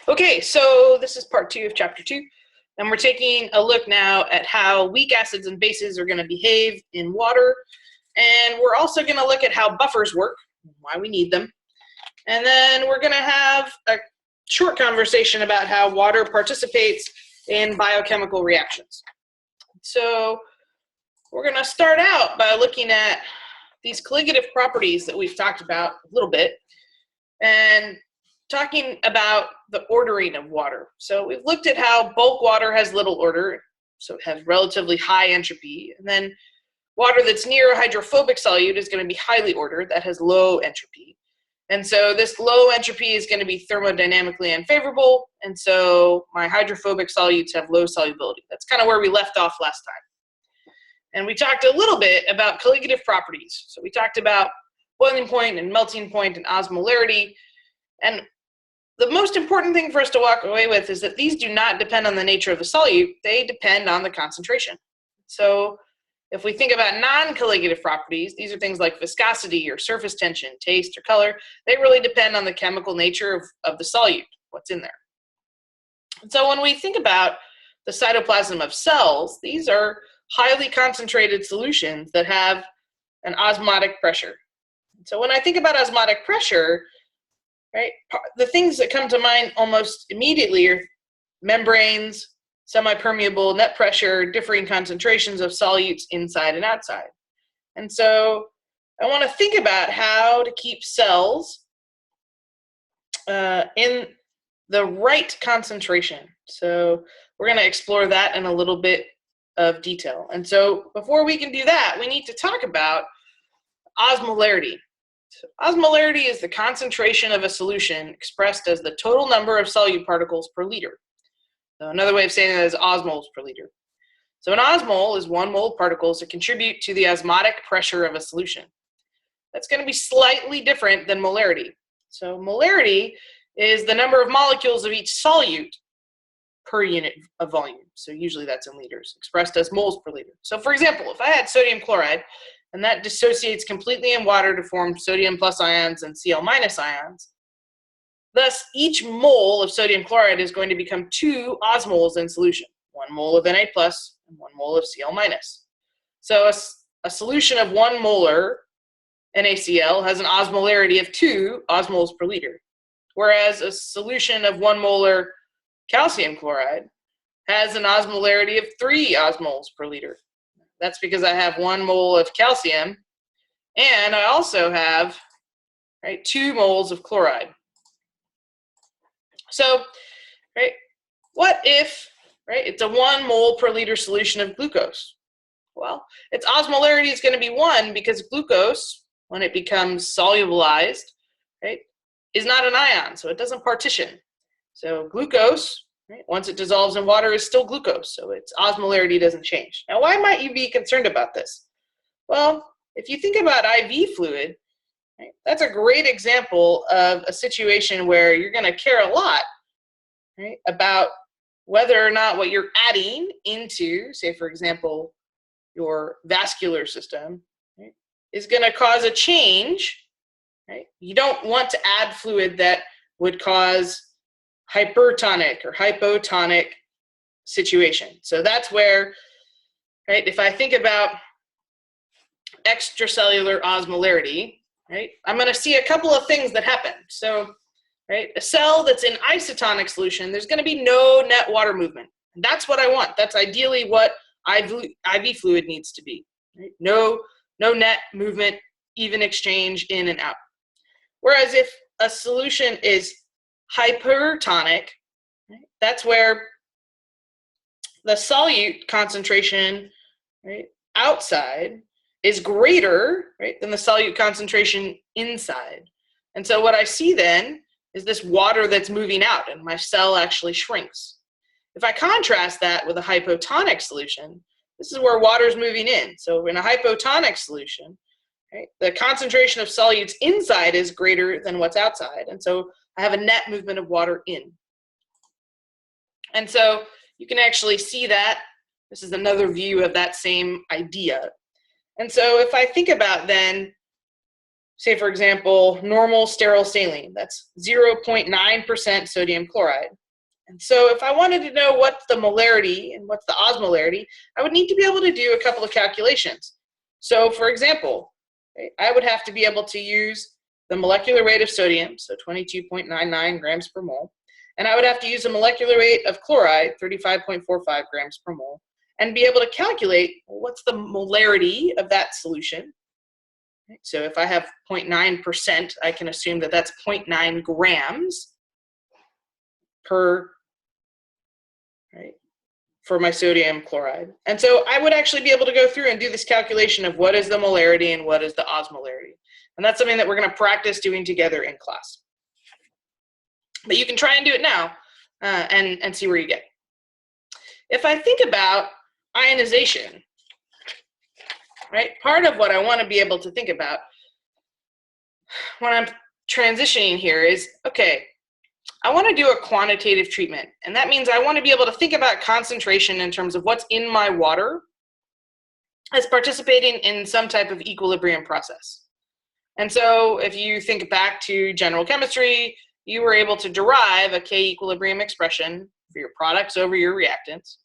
Okay, so this is part 2 of chapter 2, and we're taking a look now at how weak acids and bases are going to behave in water, and we're also going to look at how buffers work, why we need them, and then we're going to have a short conversation about how water participates in biochemical reactions. So we're going to start out by looking at these colligative properties that we've talked about a little bit, and talking about the ordering of water. So we've looked at how bulk water has little order, so it has relatively high entropy, and then water that's near a hydrophobic solute is going to be highly ordered, that has low entropy. And so this low entropy is going to be thermodynamically unfavorable, and so my hydrophobic solutes have low solubility. That's kind of where we left off last time. And we talked a little bit about colligative properties. So we talked about boiling point and melting point and osmolarity, and the most important thing for us to walk away with is that these do not depend on the nature of the solute, they depend on the concentration. So if we think about non-colligative properties, these are things like viscosity or surface tension, taste or color. They really depend on the chemical nature of the solute, what's in there. And so when we think about the cytoplasm of cells, these are highly concentrated solutions that have an osmotic pressure. So when I think about osmotic pressure, right, the things that come to mind almost immediately are membranes, semi-permeable, net pressure, differing concentrations of solutes inside and outside. And so I want to think about how to keep cells in the right concentration. So we're going to explore that in a little bit of detail. And so before we can do that, we need to talk about osmolarity. So osmolarity is the concentration of a solution expressed as the total number of solute particles per liter. So another way of saying that is osmoles per liter. So an osmole is 1 mole of particles that contribute to the osmotic pressure of a solution. That's going to be slightly different than molarity. So molarity is the number of molecules of each solute per unit of volume. So usually that's in liters, expressed as moles per liter. So for example, if I had sodium chloride, and that dissociates completely in water to form sodium plus ions and Cl minus ions. Thus, each mole of sodium chloride is going to become 2 osmoles in solution, 1 mole of Na plus and 1 mole of Cl minus. So a solution of 1 molar NaCl has an osmolarity of 2 osmoles per liter, whereas a solution of 1 molar calcium chloride has an osmolarity of 3 osmoles per liter. That's because I have 1 mole of calcium, and I also have 2 moles of chloride. So, what if it's a 1 mole per liter solution of glucose? Well, its osmolarity is going to be 1 because glucose, when it becomes solubilized, is not an ion, so it doesn't partition. So glucose, once it dissolves in water, is still glucose, so its osmolarity doesn't change. Now, why might you be concerned about this? Well, if you think about IV fluid, that's a great example of a situation where you're going to care a lot about whether or not what you're adding into, say, for example, your vascular system, is going to cause a change. You don't want to add fluid that would cause hypertonic or hypotonic situation. So that's where, if I think about extracellular osmolarity, I'm going to see a couple of things that happen. So, a cell that's in isotonic solution, there's going to be no net water movement. That's what I want. That's ideally what IV fluid needs to be. No net movement, even exchange in and out. Whereas if a solution is hypertonic, that's where the solute concentration outside is greater than the solute concentration inside. And so what I see then is this water that's moving out, and my cell actually shrinks. If I contrast that with a hypotonic solution, this is where water is moving in. So in a hypotonic solution, the concentration of solutes inside is greater than what's outside, and so I have a net movement of water in. And so you can actually see that. This is another view of that same idea. And so if I think about then say for example, normal sterile saline. That's 0.9% sodium chloride. And so if I wanted to know what's the molarity and what's the osmolarity, I would need to be able to do a couple of calculations. So for example, I would have to be able to use the molecular weight of sodium, so 22.99 grams per mole, and I would have to use a molecular weight of chloride, 35.45 grams per mole, and be able to calculate what's the molarity of that solution. So if I have 0.9%, I can assume that that's 0.9 grams per, for my sodium chloride. And so I would actually be able to go through and do this calculation of what is the molarity and what is the osmolarity. And that's something that we're going to practice doing together in class. But you can try and do it now and see where you get. If I think about ionization, part of what I want to be able to think about when I'm transitioning here is, okay, I want to do a quantitative treatment, and that means I want to be able to think about concentration in terms of what's in my water as participating in some type of equilibrium process. And so if you think back to general chemistry, you were able to derive a K equilibrium expression for your products over your reactants,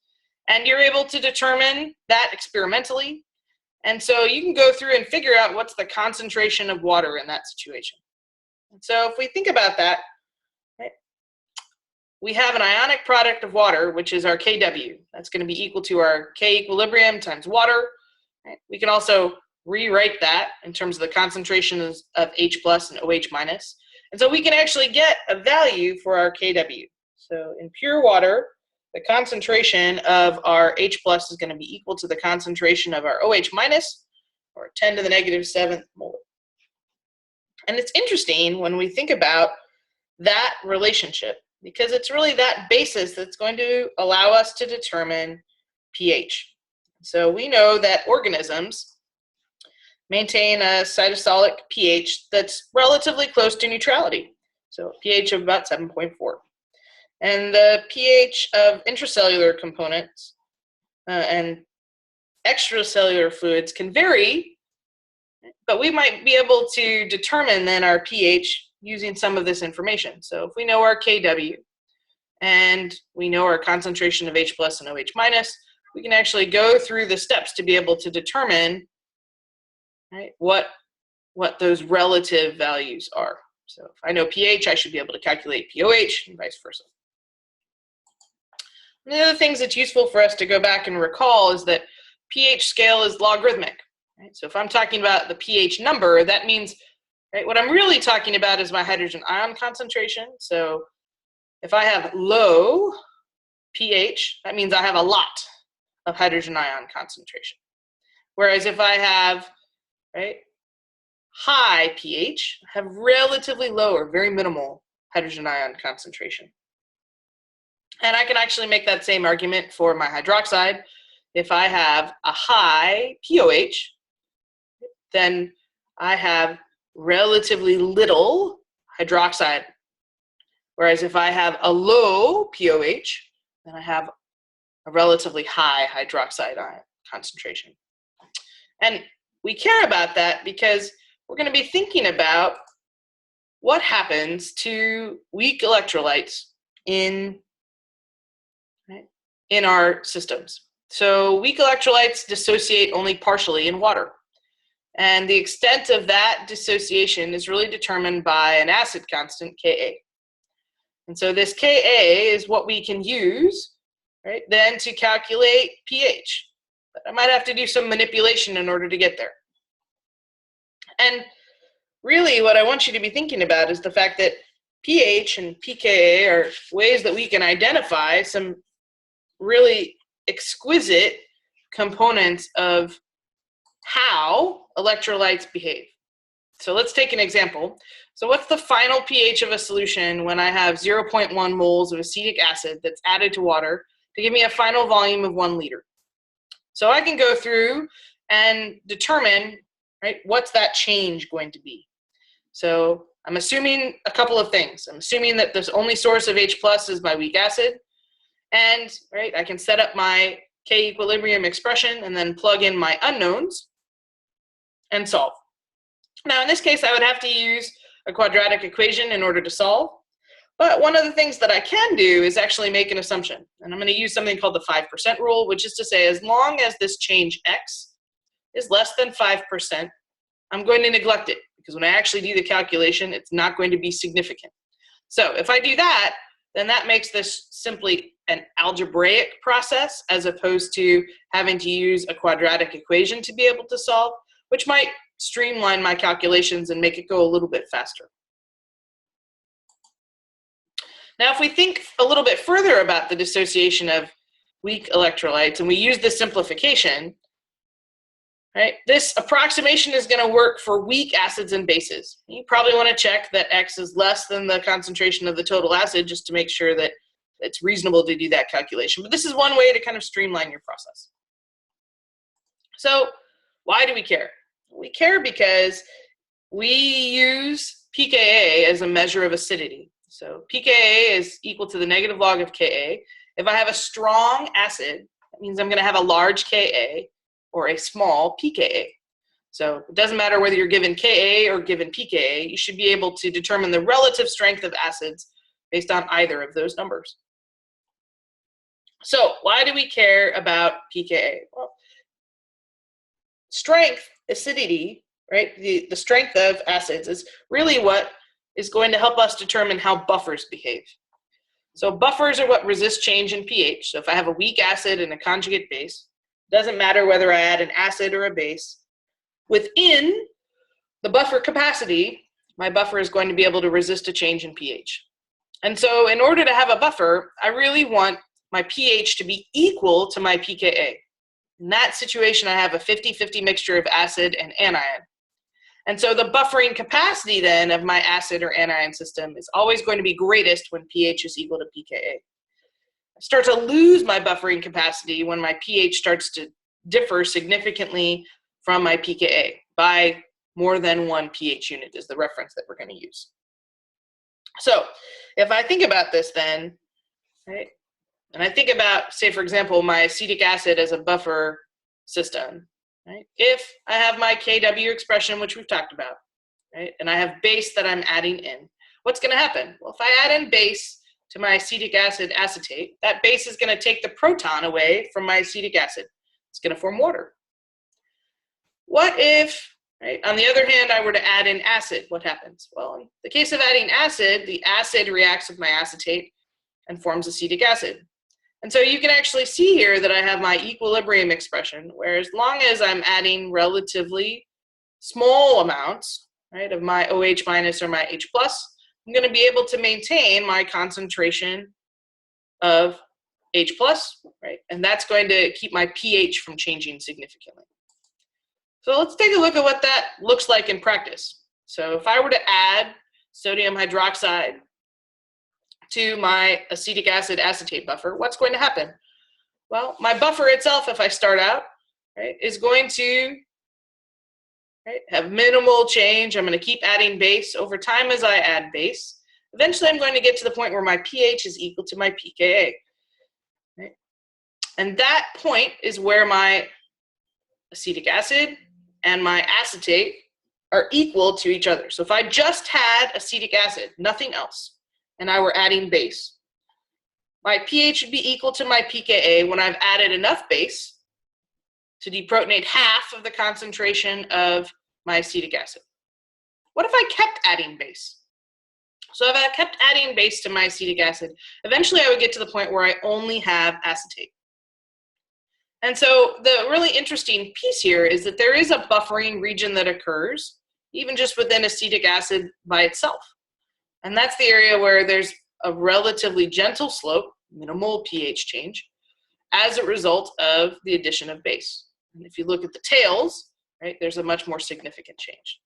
and you're able to determine that experimentally. And so you can go through and figure out what's the concentration of water in that situation. And so if we think about that, we have an ionic product of water, which is our Kw. That's going to be equal to our K equilibrium times water. We can also rewrite that in terms of the concentrations of H plus and OH minus. And so we can actually get a value for our Kw. So in pure water, the concentration of our H plus is going to be equal to the concentration of our OH minus, or 10 to the negative 7th mole. And it's interesting when we think about that relationship, because it's really that basis that's going to allow us to determine pH. So we know that organisms maintain a cytosolic pH that's relatively close to neutrality, so a pH of about 7.4. And the pH of intracellular components and extracellular fluids can vary, but we might be able to determine then our pH using some of this information. So if we know our Kw and we know our concentration of H plus and OH minus, we can actually go through the steps to be able to determine what those relative values are. So if I know pH, I should be able to calculate pOH and vice versa. One of the other things that's useful for us to go back and recall is that pH scale is logarithmic. So if I'm talking about the pH number, that means what I'm really talking about is my hydrogen ion concentration. So if I have low pH, that means I have a lot of hydrogen ion concentration. Whereas if I have high pH, I have relatively low or very minimal hydrogen ion concentration. And I can actually make that same argument for my hydroxide. If I have a high pOH, then I have relatively little hydroxide. Whereas if I have a low pOH, then I have a relatively high hydroxide ion concentration. And we care about that because we're going to be thinking about what happens to weak electrolytes in our systems. So weak electrolytes dissociate only partially in water. And the extent of that dissociation is really determined by an acid constant, Ka. And so this Ka is what we can use then to calculate pH. But I might have to do some manipulation in order to get there. And really what I want you to be thinking about is the fact that pH and pKa are ways that we can identify some really exquisite components of how electrolytes behave. So let's take an example. So what's the final pH of a solution when I have 0.1 moles of acetic acid that's added to water to give me a final volume of 1 liter? So I can go through and determine, what's that change going to be? So I'm assuming a couple of things. I'm assuming that the only source of H plus is my weak acid. And I can set up my K equilibrium expression and then plug in my unknowns and solve. Now, in this case, I would have to use a quadratic equation in order to solve. But one of the things that I can do is actually make an assumption. And I'm going to use something called the 5% rule, which is to say, as long as this change x is less than 5%, I'm going to neglect it, because when I actually do the calculation, it's not going to be significant. So if I do that, then that makes this simply an algebraic process as opposed to having to use a quadratic equation to be able to solve, which might streamline my calculations and make it go a little bit faster. Now, if we think a little bit further about the dissociation of weak electrolytes and we use this simplification, right, this approximation is going to work for weak acids and bases. You probably want to check that X is less than the concentration of the total acid just to make sure that it's reasonable to do that calculation. But this is one way to kind of streamline your process. So why do we care? We care because we use pKa as a measure of acidity. So pKa is equal to the negative log of Ka. If I have a strong acid, that means I'm going to have a large Ka or a small pKa. So it doesn't matter whether you're given Ka or given pKa, you should be able to determine the relative strength of acids based on either of those numbers. So why do we care about pKa? Well, strength, acidity, right, the strength of acids is really what is going to help us determine how buffers behave. So buffers are what resist change in pH. So if I have a weak acid and a conjugate base, it doesn't matter whether I add an acid or a base. Within the buffer capacity, my buffer is going to be able to resist a change in pH. And so in order to have a buffer, I really want my pH to be equal to my pKa. In that situation, I have a 50-50 mixture of acid and anion. And so the buffering capacity then of my acid or anion system is always going to be greatest when pH is equal to pKa. I start to lose my buffering capacity when my pH starts to differ significantly from my pKa by more than 1 pH unit is the reference that we're going to use. So if I think about this then, right, and I think about, say, for example, my acetic acid as a buffer system, right? If I have my Kw expression, which we've talked about, right, and I have base that I'm adding in, what's going to happen? Well, if I add in base to my acetic acid acetate, that base is going to take the proton away from my acetic acid. It's going to form water. What if, right, on the other hand, I were to add in acid? What happens? Well, in the case of adding acid, the acid reacts with my acetate and forms acetic acid. And so you can actually see here that I have my equilibrium expression, where as long as I'm adding relatively small amounts, right, of my OH minus or my H plus, I'm going to be able to maintain my concentration of H plus, right, and that's going to keep my pH from changing significantly. So let's take a look at what that looks like in practice. So if I were to add sodium hydroxide to my acetic acid acetate buffer, what's going to happen? Well, my buffer itself, if I start out, right, is going to, right, have minimal change. I'm going to keep adding base. Over time as I add base, eventually I'm going to get to the point where my pH is equal to my pKa. Right? And that point is where my acetic acid and my acetate are equal to each other. So if I just had acetic acid, nothing else, and I were adding base, my pH would be equal to my pKa when I've added enough base to deprotonate half of the concentration of my acetic acid. What if I kept adding base? So if I kept adding base to my acetic acid, eventually I would get to the point where I only have acetate. And so the really interesting piece here is that there is a buffering region that occurs even just within acetic acid by itself. And that's the area where there's a relatively gentle slope, minimal pH change, as a result of the addition of base. And if you look at the tails, right, there's a much more significant change.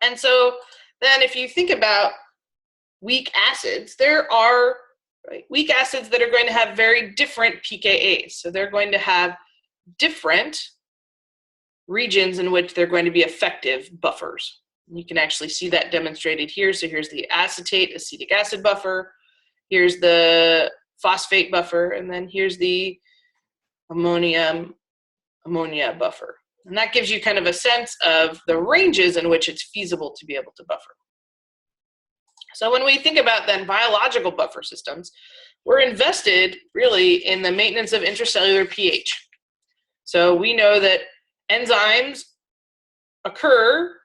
And so then if you think about weak acids, there are, right, weak acids that are going to have very different pKa's. So they're going to have different regions in which they're going to be effective buffers. You can actually see that demonstrated here. So here's the acetate acetic acid buffer. Here's the phosphate buffer. And then here's the ammonia buffer. And that gives you kind of a sense of the ranges in which it's feasible to be able to buffer. So when we think about then biological buffer systems, we're invested really in the maintenance of intracellular pH. So we know that enzymes occur,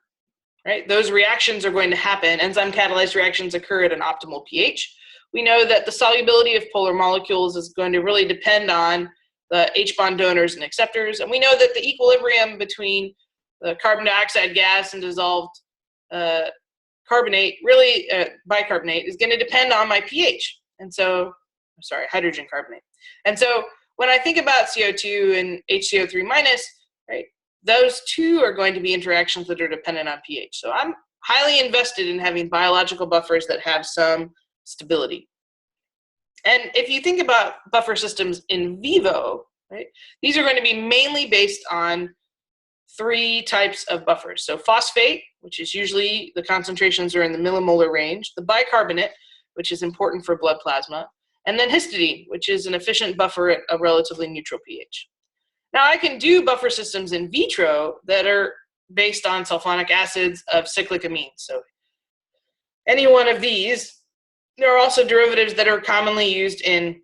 right? Those reactions are going to happen. Enzyme catalyzed reactions occur at an optimal pH. We know that the solubility of polar molecules is going to really depend on the H-bond donors and acceptors. And we know that the equilibrium between the carbon dioxide gas and dissolved carbonate, really bicarbonate, is going to depend on my pH. And so, sorry, hydrogen carbonate. And so when I think about CO2 and HCO3 minus, right, those two are going to be interactions that are dependent on pH. So I'm highly invested in having biological buffers that have some stability. And if you think about buffer systems in vivo, right, these are going to be mainly based on 3 types of buffers. So phosphate, which is usually the concentrations are in the millimolar range, the bicarbonate, which is important for blood plasma, and then histidine, which is an efficient buffer at a relatively neutral pH. Now I can do buffer systems in vitro that are based on sulfonic acids of cyclic amines. So any one of these. There are also derivatives that are commonly used in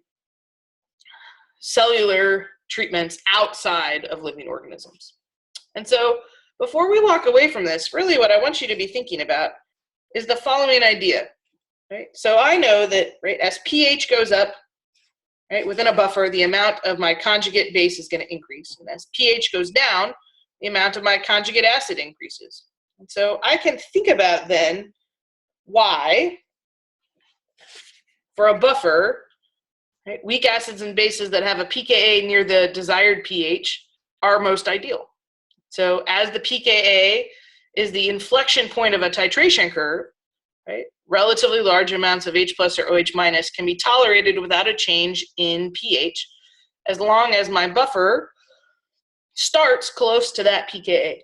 cellular treatments outside of living organisms. And so before we walk away from this, really what I want you to be thinking about is the following idea. Right? So I know that, right, as pH goes up, right, within a buffer, the amount of my conjugate base is going to increase. And as pH goes down, the amount of my conjugate acid increases. And so I can think about then why, for a buffer, right, weak acids and bases that have a pKa near the desired pH are most ideal. So as the pKa is the inflection point of a titration curve, right, relatively large amounts of H plus or OH minus can be tolerated without a change in pH as long as my buffer starts close to that pKa.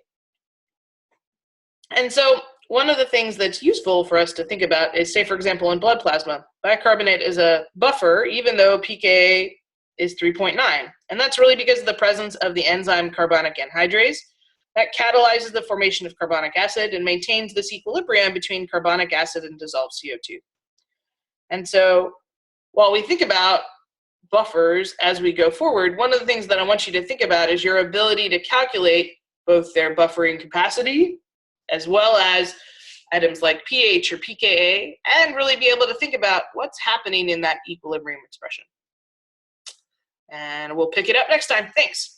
And so one of the things that's useful for us to think about is, say, for example, in blood plasma, bicarbonate is a buffer even though pKa is 3.9. And that's really because of the presence of the enzyme carbonic anhydrase that catalyzes the formation of carbonic acid and maintains this equilibrium between carbonic acid and dissolved CO2. And so while we think about buffers as we go forward, one of the things that I want you to think about is your ability to calculate both their buffering capacity as well as items like pH or pKa, and really be able to think about what's happening in that equilibrium expression. And we'll pick it up next time. Thanks.